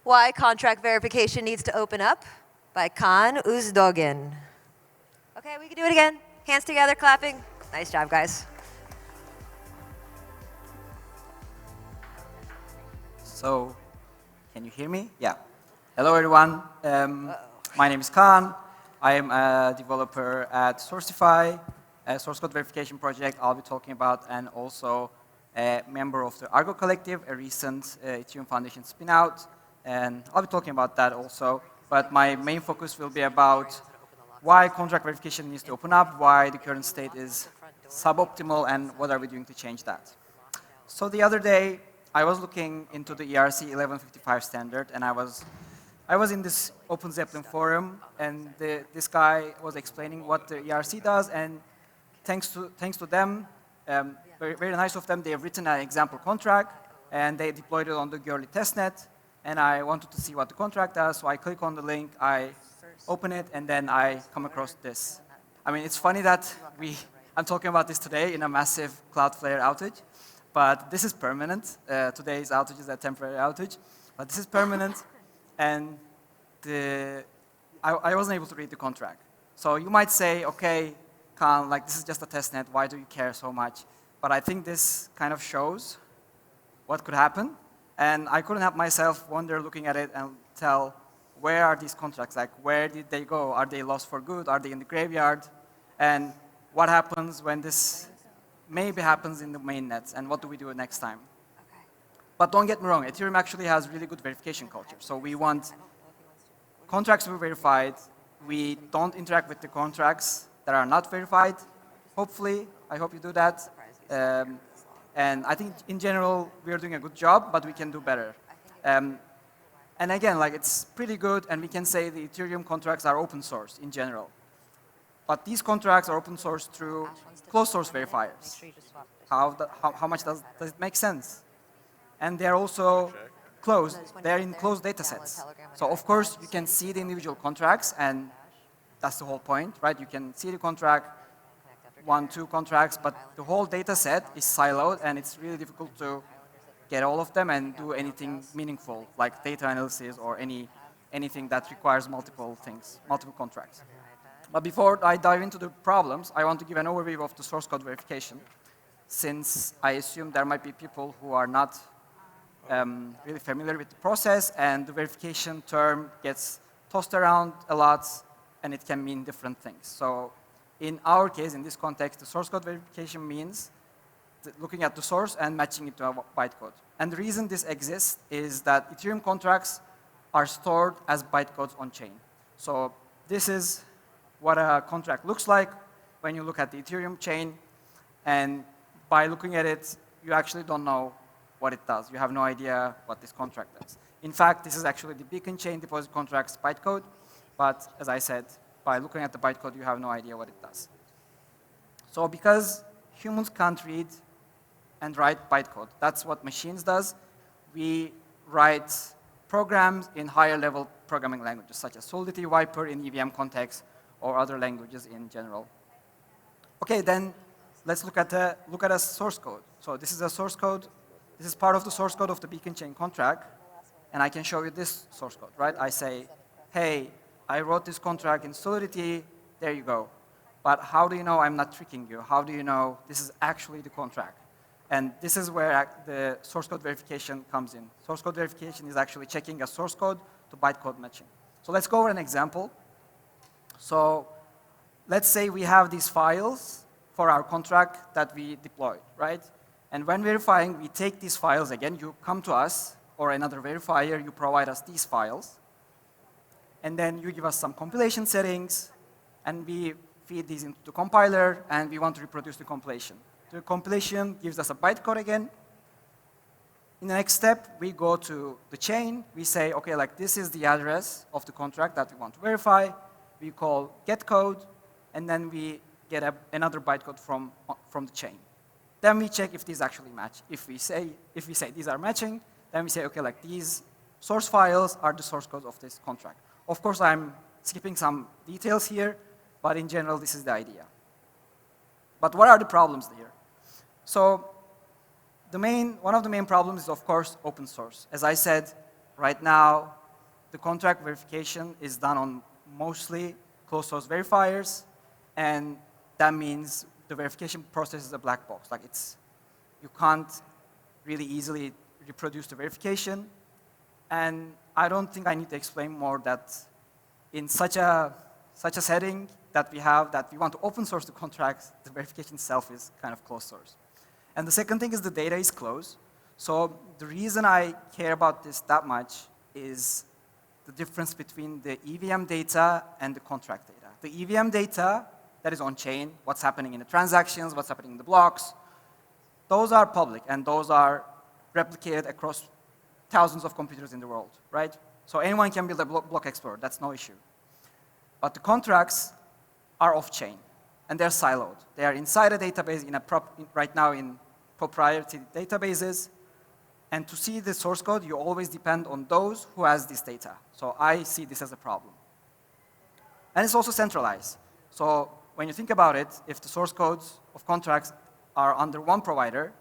Why Contract Verification Needs to Open Up by Kaan Uzdogan. Okay, we can do it again. Hands together, clapping. Nice job, guys. So, can you hear me? Yeah. Hello, everyone. My name is Kaan. I am a developer at Sourcify, a source code verification project I'll be talking about, and also a member of the Argot Collective, a recent Ethereum Foundation spin-out. And I'll be talking about that also. But my main focus will be about why contract verification needs to open up, why the current state is suboptimal, and what are we doing to change that. So the other day, I was looking into the ERC 1155 standard, and I was in this Open Zeppelin forum, and this guy was explaining what the ERC does, and thanks to them, very, very nice of them, they have written an example contract, and they deployed it on the Girly testnet, and I wanted to see what the contract does, so I click on the link, I open it, and then I come across this. I mean, it's funny that I'm talking about this today in a massive Cloudflare outage, but this is permanent. Today's outage is a temporary outage, but this is permanent, and I wasn't able to read the contract. So you might say, okay, Kaan, like this is just a testnet, why do you care so much? But I think this kind of shows what could happen, and I couldn't help myself wonder looking at it and tell, where are these contracts? Like, where did they go? Are they lost for good? Are they in the graveyard? And what happens when this maybe happens in the mainnet, and what do we do next time? Okay. But don't get me wrong, Ethereum actually has really good verification culture. So we want contracts to be verified. We don't interact with the contracts that are not verified. Hopefully, I hope you do that. And I think in general, we are doing a good job, but we can do better. And again, like it's pretty good, and we can say the Ethereum contracts are open source in general. But these contracts are open source through closed source verifiers. How much does it make sense? And they're also closed. They're in closed datasets. So of course, you can see the individual contracts, and that's the whole point, right? You can see the contract, 1, 2 contracts, but the whole data set is siloed, and it's really difficult to get all of them and do anything meaningful, like data analysis or anything that requires multiple things, multiple contracts. But before I dive into the problems, I want to give an overview of the source code verification, since I assume there might be people who are not really familiar with the process, and the verification term gets tossed around a lot, and it can mean different things. So in our case, in this context, the source code verification means looking at the source and matching it to a bytecode. And the reason this exists is that Ethereum contracts are stored as bytecodes on chain. So this is what a contract looks like when you look at the Ethereum chain, and by looking at it, you actually don't know what it does. You have no idea what this contract does. In fact, this is actually the Beacon chain deposit contract's bytecode, but as I said, by looking at the bytecode, you have no idea what it does. So because humans can't read and write bytecode, that's what machines does, we write programs in higher level programming languages, such as Solidity, Viper in EVM context, or other languages in general. Okay, then let's look at a source code. So this is a source code. This is part of the source code of the Beacon chain contract, and I can show you this source code, right? I say, hey, I wrote this contract in Solidity, there you go. But how do you know I'm not tricking you? How do you know this is actually the contract? And this is where the source code verification comes in. Source code verification is actually checking a source code to bytecode matching. So let's go over an example. So let's say we have these files for our contract that we deployed, right? And when verifying, we take these files again. You come to us, or another verifier, you provide us these files. And then you give us some compilation settings, and we feed these into the compiler, and we want to reproduce the compilation. The compilation gives us a bytecode again. In the next step, we go to the chain. We say, okay, like this is the address of the contract that we want to verify. We call getCode, and then we get another bytecode from the chain. Then we check if these actually match. If we say these are matching, then we say, okay, like these source files are the source code of this contract. Of course, I'm skipping some details here, but in general, this is the idea. But what are the problems here? So one of the main problems is, of course, open source. As I said, Right now, the contract verification is done on mostly closed source verifiers, and that means the verification process is a black box. Like you can't really easily reproduce the verification, and I don't think I need to explain more that in such a setting that we have, that we want to open source the contracts, the verification itself is kind of closed source. And the second thing is the data is closed. So the reason I care about this that much is the difference between the EVM data and the contract data. The EVM data that is on-chain, what's happening in the transactions, what's happening in the blocks, those are public and those are replicated across thousands of computers in the world, right? So anyone can build a block explorer, that's no issue. But the contracts are off-chain and they're siloed. They are inside a database right now in proprietary databases. And to see the source code, you always depend on those who has this data. So I see this as a problem. And it's also centralized. So when you think about it, if the source codes of contracts are under one provider,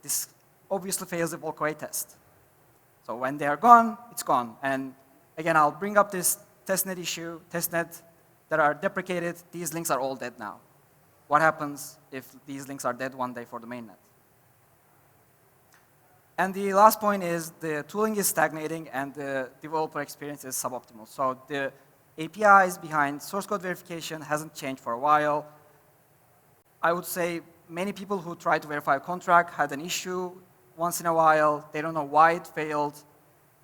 this obviously fails the bulk weight test. So when they are gone, it's gone. And again, I'll bring up this testnet issue, testnet that are deprecated. These links are all dead now. What happens if these links are dead one day for the mainnet? And the last point is the tooling is stagnating and the developer experience is suboptimal. So the APIs behind source code verification hasn't changed for a while. I would say many people who try to verify a contract had an issue once in a while. They don't know why it failed.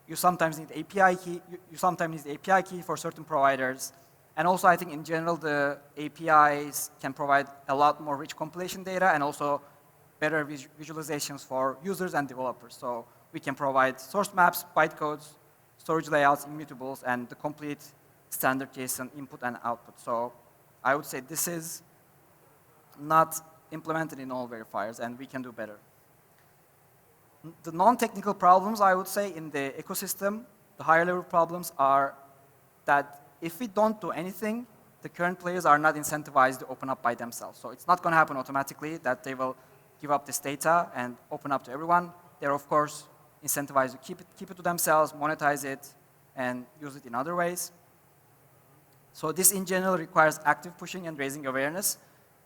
You sometimes need API key. You sometimes need the API key for certain providers. And also, I think in general, the APIs can provide a lot more rich compilation data and also better visualizations for users and developers. So we can provide source maps, bytecodes, storage layouts, immutables, and the complete standard JSON input and output. So I would say this is not implemented in all verifiers, and we can do better. The non-technical problems, I would say, in the ecosystem, the higher level problems are that if we don't do anything, the current players are not incentivized to open up by themselves. So it's not going to happen automatically that they will give up this data and open up to everyone. They're, of course, incentivized to keep it to themselves, monetize it, and use it in other ways. So this, in general, requires active pushing and raising awareness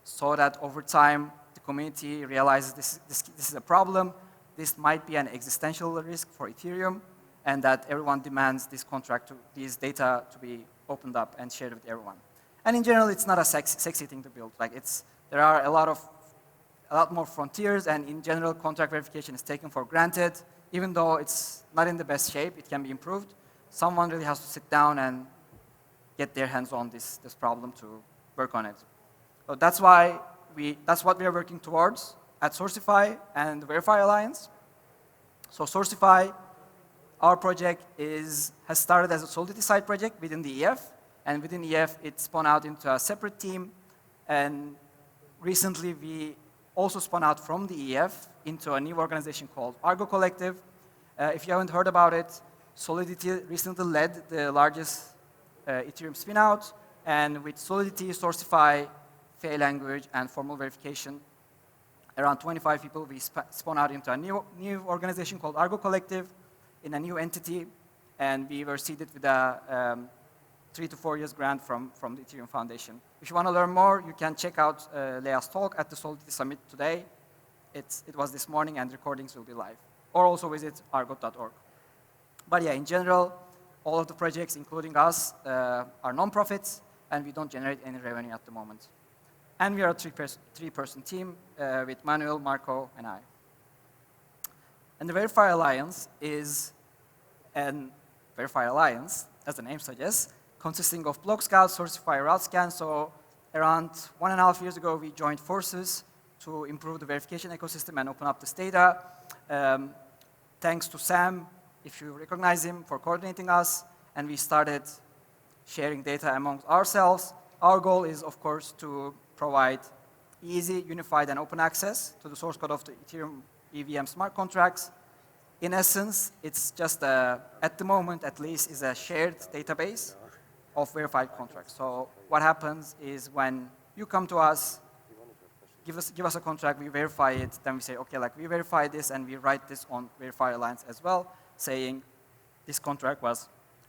so that over time, the community realizes this is a problem, this might be an existential risk for Ethereum, and that everyone demands this contract, these data to be opened up and shared with everyone. And in general, it's not a sexy thing to build. Like there are a lot more frontiers, and in general, contract verification is taken for granted. Even though it's not in the best shape, it can be improved. Someone really has to sit down and get their hands on this problem to work on it. So that's what we are working towards at Sourcify and the Verifier Alliance. So Sourcify, our project has started as a Solidity side project within the EF, and within EF, it spun out into a separate team, and recently we also spun out from the EF into a new organization called Argot Collective. If you haven't heard about it, Solidity recently led the largest Ethereum spin-out, and with Solidity, Sourcify, Fair language, and formal verification, around 25 people, we spun out into a new organization called Argot Collective in a new entity, and we were seeded with a 3 to 4 years grant from the Ethereum Foundation. If you want to learn more, you can check out Leah's talk at the Solidity Summit today. It was this morning, and recordings will be live. Or also visit argot.org. But yeah, in general, all of the projects, including us, are non-profits, and we don't generate any revenue at the moment. And we are a three-person team with Manuel, Marco, and I. And the Verifier Alliance is an Verifier Alliance, as the name suggests, consisting of Block Scout, Sourcify, Route Scan. So around 1.5 years ago, we joined forces to improve the verification ecosystem and open up this data. Thanks to Sam, if you recognize him, for coordinating us. And we started sharing data amongst ourselves. Our goal is, of course, to provide easy, unified, and open access to the source code of the Ethereum EVM smart contracts. In essence, it's just, at the moment at least, is a shared database of verified contracts. So what happens is when you come to us, give us a contract, we verify it, then we say, okay, like we verify this, and we write this on Verifier Alliance as well, saying this contract was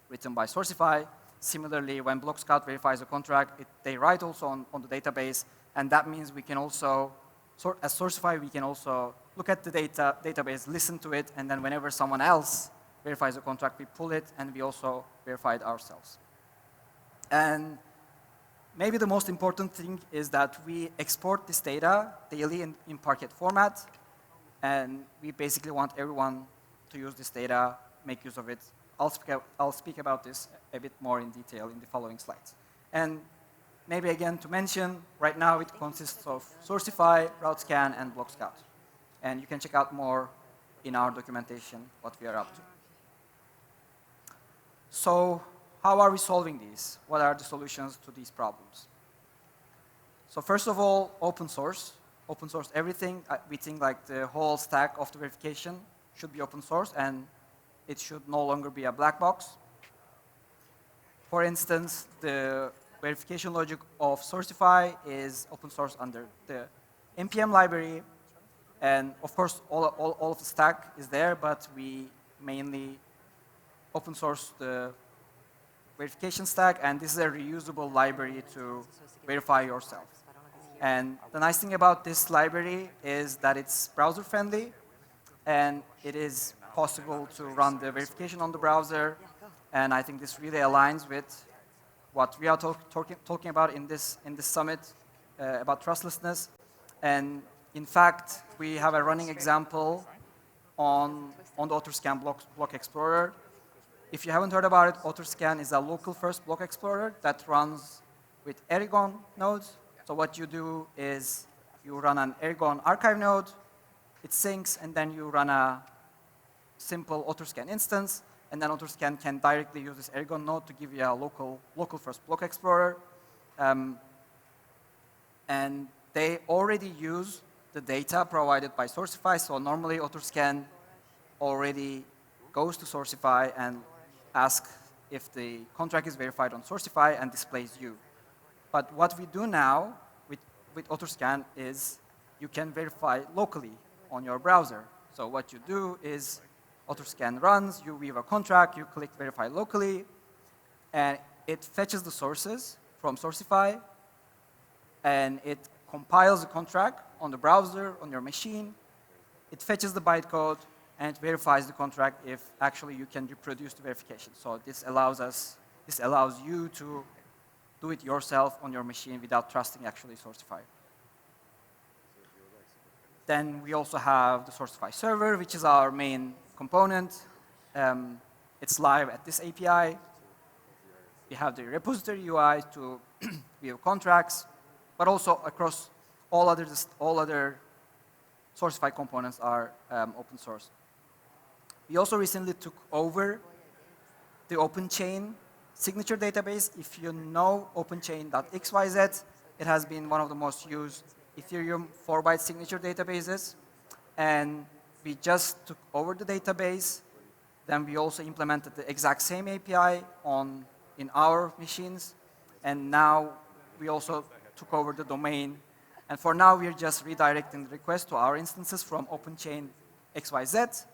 written by Sourcify. Similarly, when Block Scout verifies a contract, they write also on the database, and that means we can also, as Sourcify, we can also look at the database, listen to it, and then whenever someone else verifies a contract, we pull it, and we also verify it ourselves. And maybe the most important thing is that we export this data daily in Parquet format, and we basically want everyone to use this data, make use of it. I'll speak about this a bit more in detail in the following slides. And maybe again to mention, right now it consists of Sourcify, RouteScan, and Block Scout. And you can check out more in our documentation what we are up to. So how are we solving these? What are the solutions to these problems? So first of all, open source. Open source everything. We think like the whole stack of the verification should be open source, and it should no longer be a black box. For instance, the verification logic of Sourcify is open source under the NPM library, and of course all of the stack is there, but we mainly open source the verification stack, and this is a reusable library to verify yourself. And the nice thing about this library is that it's browser friendly, and it is possible to run the verification on the browser, and I think this really aligns with what we are talking about in this summit about trustlessness. And in fact, we have a running example on the AutoScan block explorer. If you haven't heard about it, AutoScan is a local first block explorer that runs with Aragon nodes. So what you do is you run an Aragon archive node, it syncs, and then you run a simple AutoScan instance, and then AutoScan can directly use this Aragon node to give you a local first block explorer. And they already use the data provided by Sourcify, so normally AutoScan already goes to Sourcify and asks if the contract is verified on Sourcify and displays you. But what we do now with AutoScan is you can verify locally on your browser. So what you do is AutoScan runs, you view a contract, you click verify locally, and it fetches the sources from Sourcify, and it compiles the contract on the browser, on your machine. It fetches the bytecode, and it verifies the contract if actually you can reproduce the verification. So this allows you to do it yourself on your machine without trusting actually Sourcify. Then we also have the Sourcify server, which is our main component. It's live at this API. We have the repository UI to view contracts, but also across all other Sourcify components are open source. We also recently took over the OpenChain signature database. If you know OpenChain.xyz, it has been one of the most used Ethereum 4-byte signature databases. And we just took over the database. Then we also implemented the exact same API in our machines. And now we also took over the domain. And for now, we're just redirecting the request to our instances from OpenChain XYZ.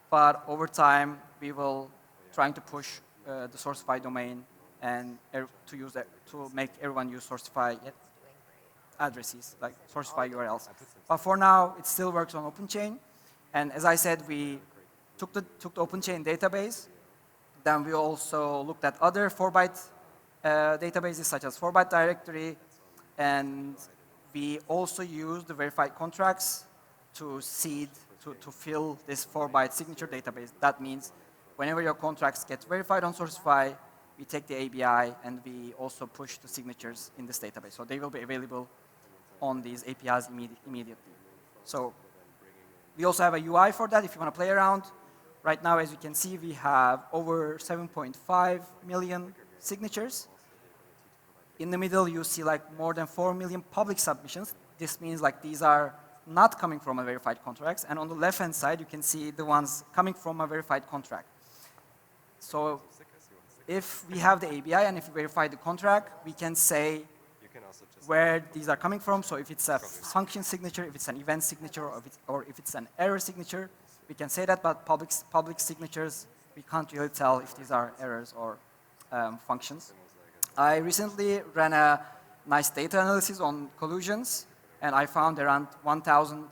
But over time, we will trying to push the Sourcify domain and to make everyone use Sourcify addresses, like Sourcify URLs. But for now, it still works on OpenChain. And as I said, we took the OpenChain database. Then we also looked at other 4-byte databases, such as 4-byte directory. And we also used the verified contracts to seed, to fill this 4-byte signature database. That means whenever your contracts get verified on Sourcify, we take the ABI and we also push the signatures in this database. So they will be available on these APIs immediately. So we also have a UI for that if you want to play around. Right now, as you can see, we have over 7.5 million signatures. In the middle, you see like more than 4 million public submissions. This means like these are not coming from a verified contract. And on the left-hand side, you can see the ones coming from a verified contract. So if we have the ABI and if we verify the contract, we can say where these are coming from. So if it's a function signature, if it's an event signature, or if it's an error signature, we can say that. But public signatures we can't really tell if these are errors or functions. I recently ran a nice data analysis on collusions, and I found around 1,000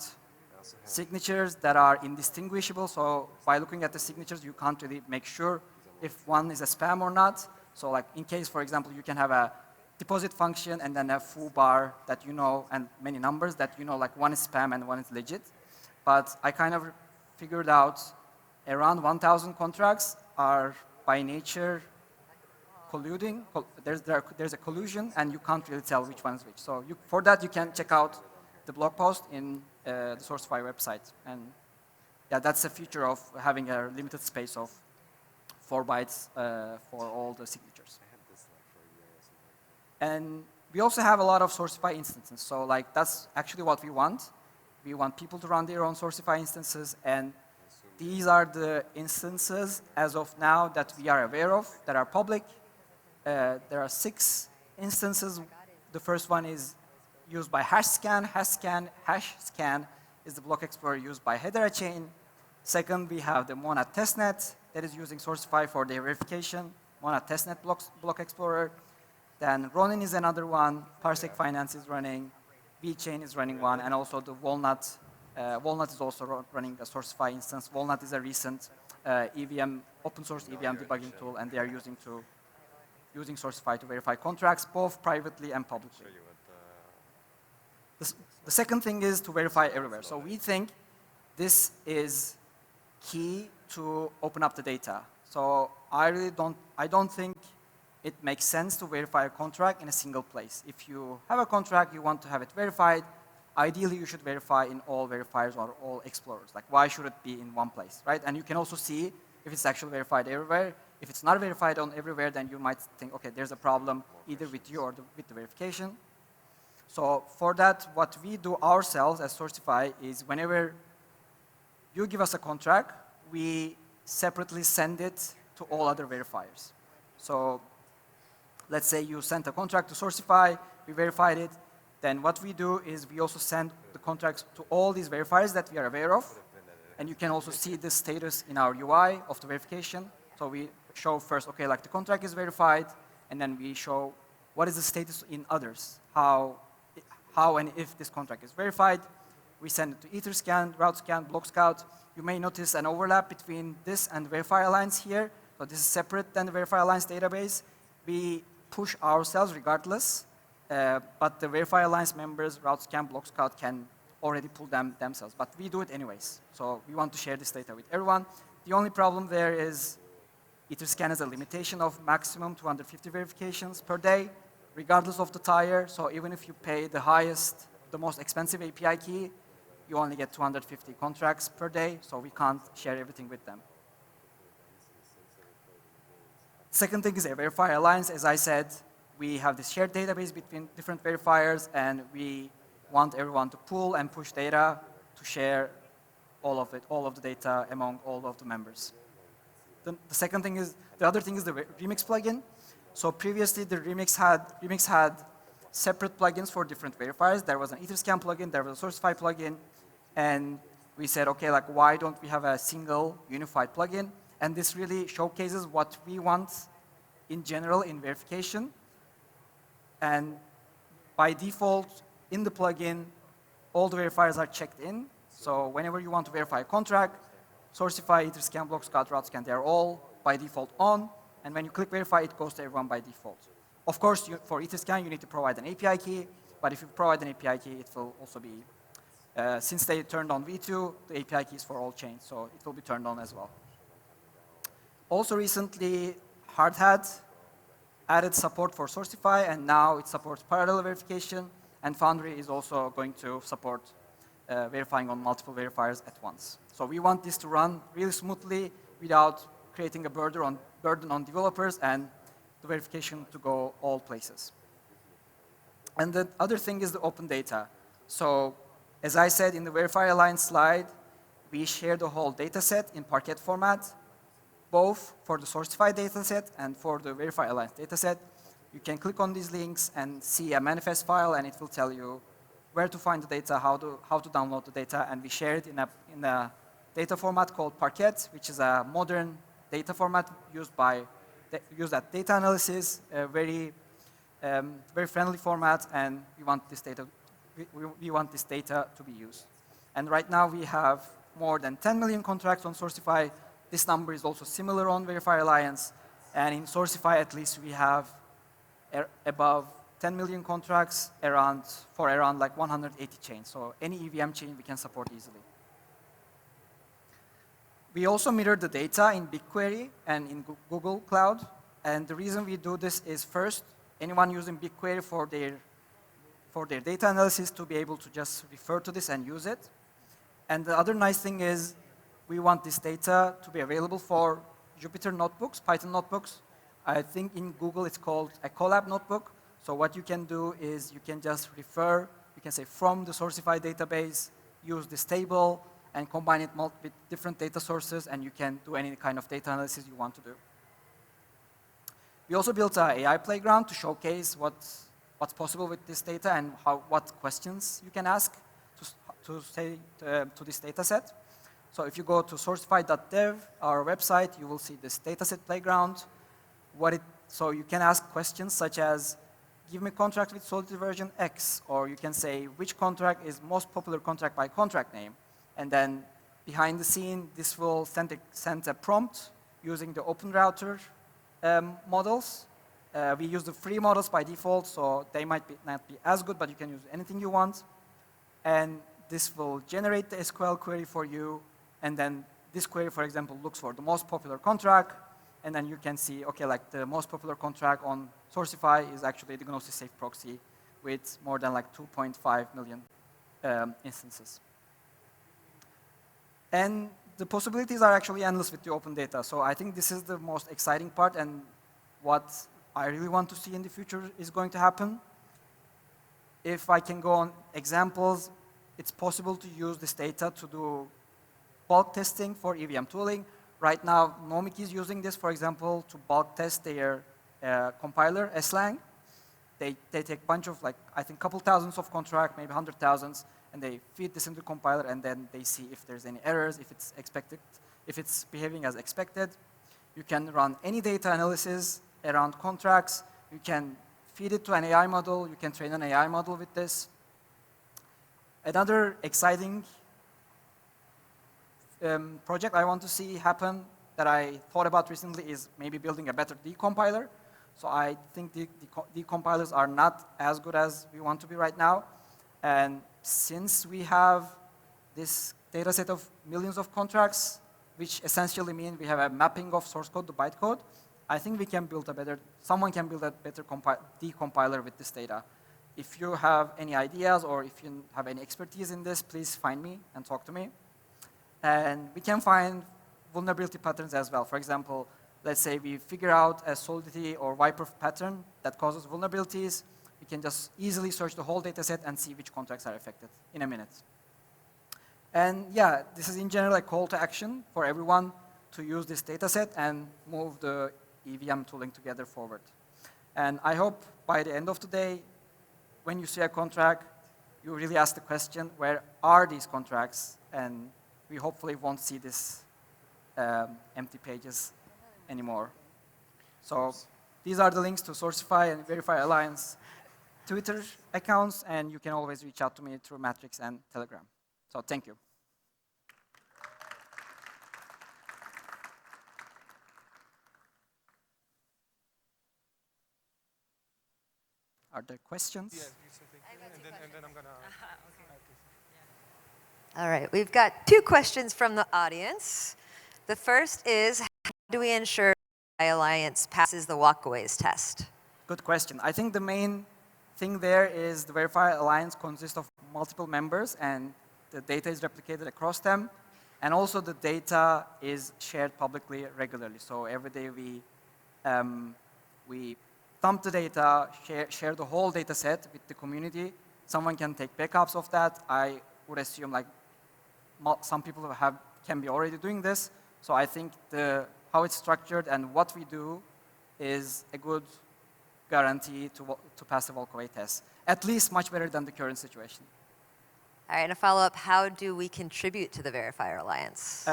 signatures that are indistinguishable. So by looking at the signatures, you can't really make sure if one is a spam or not. So like in case, for example, you can have a deposit function and then a foo bar that you know, and many numbers that you know, like one is spam and one is legit. But I kind of figured out around 1,000 contracts are by nature colluding. There's a collusion, and you can't really tell which one is which. So for that, you can check out the blog post in the Sourcify website. And yeah, that's the feature of having a limited space of 4 bytes for all the signatures. And we also have a lot of Sourcify instances. So like that's actually what we want. We want people to run their own Sourcify instances, and these are the instances as of now that we are aware of that are public. There are 6 instances. The first one is used by Hashscan. Hashscan is the block explorer used by Hedera chain. Second, we have the Monad testnet that is using Sourcify for their verification. Monad testnet block explorer. Then Ronin is another one. Parsec Finance is running. VChain is running one, and also the Walnut. Walnut is also running a Sourcify instance. Walnut is a recent EVM, open source EVM debugging tool, and they are using Sourcify to verify contracts, both privately and publicly. The second thing is to verify everywhere. So we think this is key to open up the data. So I don't think it makes sense to verify a contract in a single place. If you have a contract, you want to have it verified, ideally you should verify in all verifiers or all explorers. Like why should it be in one place, right? And you can also see if it's actually verified everywhere. If it's not verified on everywhere, then you might think, okay, there's a problem either with you or with the verification. So for that, what we do ourselves as Sourcify is whenever you give us a contract, we separately send it to all other verifiers. So let's say you sent a contract to Sourcify, we verified it, then what we do is we also send the contracts to all these verifiers that we are aware of, and you can also see the status in our UI of the verification. So we show first, okay, like the contract is verified, and then we show what is the status in others, how and if this contract is verified. We send it to Etherscan, RouteScan, BlockScout. You may notice an overlap between this and the Verifier Alliance here. So this is separate than the Verifier Alliance database. We push ourselves regardless, but the Verifier Alliance members, RouteScan, BlockScout can already pull them themselves. But we do it anyways. So we want to share this data with everyone. The only problem there is Etherscan has a limitation of maximum 250 verifications per day, regardless of the tier. So even if you pay the highest, the most expensive API key, you only get 250 contracts per day, so we can't share everything with them. Second thing is a Verifier Alliance. As I said, we have this shared database between different verifiers, and we want everyone to pull and push data to share all of it, all of the data among all of the members. The other thing is the Remix plugin. So previously, the Remix had separate plugins for different verifiers. There was an Etherscan plugin, there was a Sourcify plugin, and we said, okay, like why don't we have a single unified plugin? And this really showcases what we want in general in verification. And by default, in the plugin, all the verifiers are checked in. So whenever you want to verify a contract, Sourcify, Etherscan, BlockScout, RouteScan, they're all by default on. And when you click verify, it goes to everyone by default. Of course, for Etherscan, you need to provide an API key. But if you provide an API key, it will also be, since they turned on V2, the API keys for all chains. So it will be turned on as well. Also recently, Hardhat added support for Sourcify, and now it supports parallel verification. And Foundry is also going to support verifying on multiple verifiers at once. So we want this to run really smoothly without creating a burden on developers and the verification to go all places. And the other thing is the open data. So as I said in the Verifier Alliance slide, we share the whole data set in Parquet format, both for the Sourcify dataset and for the Verifier Alliance dataset. You can click on these links and see a manifest file, and it will tell you where to find the data, how to download the data, and we share it in a data format called Parquet, which is a modern data format used at data analysis, very friendly format, and we want this data. We want this data to be used. And right now we have more than 10 million contracts on Sourcify. This number is also similar on Verifier Alliance. And in Sourcify, at least, we have above 10 million contracts for around like 180 chains. So any EVM chain we can support easily. We also mirror the data in BigQuery and in Google Cloud. And the reason we do this is, first, anyone using BigQuery for their data analysis to be able to just refer to this and use it. And the other nice thing is we want this data to be available for Jupyter notebooks, Python notebooks. I think in Google it's called a Colab notebook. So what you can do is you can just refer, you can say from the Sourcify database, use this table, and combine it with different data sources, and you can do any kind of data analysis you want to do. We also built an AI playground to showcase what's possible with this data and what questions you can ask to this data set. So if you go to sourcify.dev, our website, you will see this dataset playground. So you can ask questions such as, give me contract with Solidity version X, or you can say, which contract is most popular contract by contract name? And then behind the scene, this will send a prompt using the open router models. We use the free models by default, so they might not be as good, but you can use anything you want. And this will generate the SQL query for you. And then this query, for example, looks for the most popular contract. And then you can see, okay, like the most popular contract on Sourcify is actually the Gnosis Safe proxy with more than like 2.5 million instances. And the possibilities are actually endless with the open data. So I think this is the most exciting part, and what I really want to see in the future is going to happen. If I can go on examples, it's possible to use this data to do bulk testing for EVM tooling. Right now, Nomic is using this, for example, to bulk test their compiler, Slang. They take a bunch of, like, I think, couple thousands of contracts, maybe 100,000s, and they feed this into the compiler, and then they see if there's any errors, if it's expected, if it's behaving as expected. You can run any data analysis around contracts. You can feed it to an AI model. You can train an AI model with this. Another exciting project I want to see happen that I thought about recently is maybe building a better decompiler. So I think the decompilers are not as good as we want to be right now. And since we have this data set of millions of contracts, which essentially means we have a mapping of source code to bytecode, I think we can build someone can build a better decompiler with this data. If you have any ideas or if you have any expertise in this, please find me and talk to me. And we can find vulnerability patterns as well. For example, let's say we figure out a Solidity or Viper pattern that causes vulnerabilities. We can just easily search the whole data set and see which contracts are affected in a minute. And yeah, this is in general a call to action for everyone to use this data set and move the EVM tooling together forward. And I hope by the end of today, when you see a contract, you really ask the question, where are these contracts? And we hopefully won't see this empty pages anymore. So these are the links to Sourcify and Verifier Alliance Twitter accounts, and you can always reach out to me through Matrix and Telegram. So thank you. Are there questions? Yeah, you say thank you, and then I'm gonna. All right, we've got 2 questions from the audience. The first is, how do we ensure Verifier Alliance passes the walkaways test? Good question. I think the main thing there is the Verifier Alliance consists of multiple members, and the data is replicated across them. And also the data is shared publicly regularly. So every day we dump the data, share the whole data set with the community. Someone can take backups of that. I would assume like some people can be already doing this. So I think how it's structured and what we do is a good guarantee to pass the walkaway test. At least much better than the current situation. All right, and a follow-up, how do we contribute to the Verifier Alliance?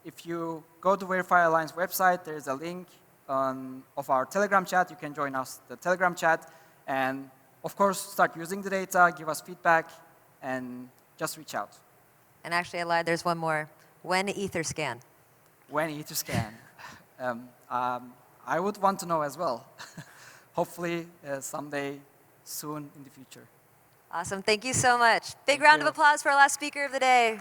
if you go to Verifier Alliance website, there is a link of our Telegram chat. You can join us, the Telegram chat, and of course, start using the data, give us feedback, and just reach out. And actually, I lied. There's one more. When Etherscan? When Etherscan? I would want to know as well. Hopefully, someday soon in the future. Awesome. Thank you so much. Big Thank round you. of applause for our last speaker of the day.